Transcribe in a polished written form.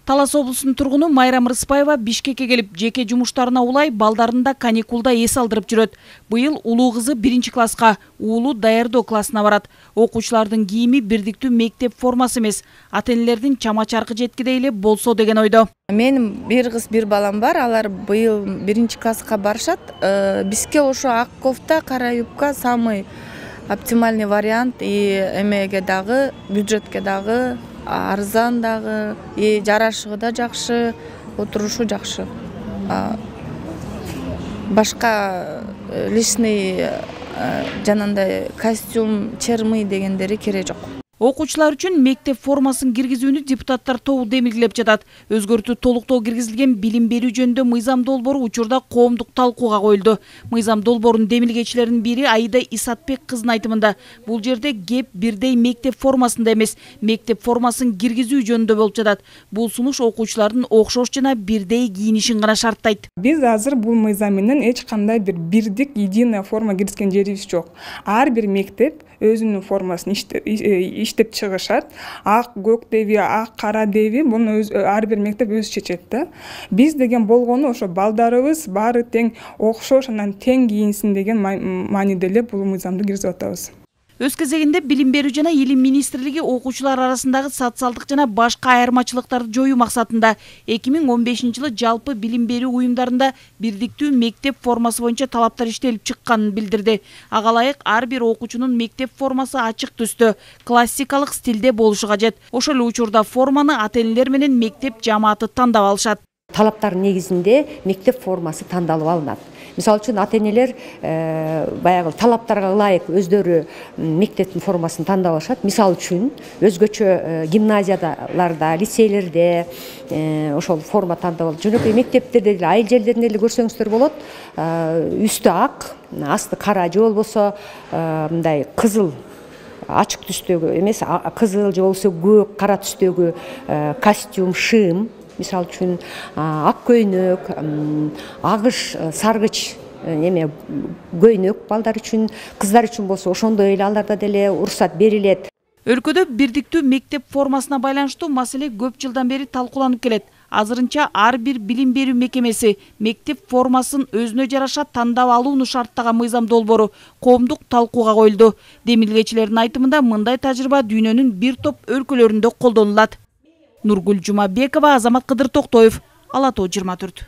Талас облусунун тургуну Майрам Рыспаева Бишкекке келип, жеке жумуштарына улай балдарында каникулда эс алдырып жүрөт. Быйыл улуу кызы 1-класска, уулу даярдоо классына барат. Окуучулардын кийими бирдиктүү мектеп формасы эмес, ата-энелердин чама-чаркы жеткидей эле болсо деген ойдо. Менин бир кыз, бир балам бар. Алар быйыл 1-класска барышат. Бизге ошо ак кофта, кара юбка самый оптимальный вариант. И эмеге дагы, бюджетке дагы арзан дагы, жарашыгы да жакшы, отурушу жакшы. Башка лишний жанагындай костюм, чермый дегендери кереги жок. Окуучулар үчүн мектеп формасын киргизүүнү депутаттар тобу демилгелеп жатат. Өзгөртүү толуктоо киргизилген билим берүү жөнүндө мыйзам долбоору учурда коомдук талкууга коюлду. Мыйзам долбоорунун демилгечилеринин бири Аида Исатбек кыздын айтымында, бул жерде кеп бирдей мектеп формасында эмес, мектеп формасын киргизүү жөнүндө болуп жатат. Бул сунуш окуучулардын окшош жана бирдей кийинишин гана шарттайт. Биз азыр бул мыйзам менен эч кандай бирдик единая форма киргизген жерибиз жок. Ар бир мектеп өзүнүн формасын иштеп чыгышат. Ак көк деби, ак кара деби, буну ар бир мектеп өзү чечет да. Биз деген болгону ошо балдарыбыз баары тең окшош, анан тең кийинсин деген мааниде эле бул мыйзамды киргизип атабыз. Өз кезегинде Билим берүү жана Илим министрлиги окуучулар арасындагы социалдык жана башка айырмачылыктарды жоюу максатында 2015-жылы жалпы билим берүү уюмдарында бирдиктүү мектеп формасы боюнча талаптар иштелип чыкканын билдирди. Ага ылайык ар бир окуучунун мектеп формасы ачык түстө, классикалык стилде болушу кажет. Ошол эле учурда форманы ата-энелер менен мектеп жамааты тандап алышат. Талаптар негизинде мектеп формасы тандалып алынат. Мисалы үчүн ата-энелер баягы талаптарга ылайык өздөрү мектептин формасын тандап алышат. Мисалы үчүн өзгөчө гимназияларда, лицейлерде ошол форма тандап алып, жөнөкөй мектептерде деле, айыл жерлеринде деле көрсөңүздөр болот. Үстү ак, асты кара же болбосо мындай кызыл, ачык түстөгү эмес, кызыл же болбосо көк, кара түстөгү костюм, шым. Мисал үчүн ак көйнөк, агыш, саргыч эме көйнөк балдар үчүн, кыздар үчүн болсо ошондой эле аларда деле уруксат берилет. Өлкөдө бирдиктүү мектеп формасына байланыштуу маселе көп жылдан бери талкууланып келет. Азырынча ар бир билим берүү мекемеси мектеп формасын өзүнө жараша тандап алууну шарттаган мыйзам долбоору коомдук талкууга коюлду. Демилгечилердин айтымында мындай тажрыйба дүйнөнүн бир топ өлкөлөрүндө колдонулат. Нургүл Жумабекова, Азамат Кыдыр Токтоев, Ала Тоо 24.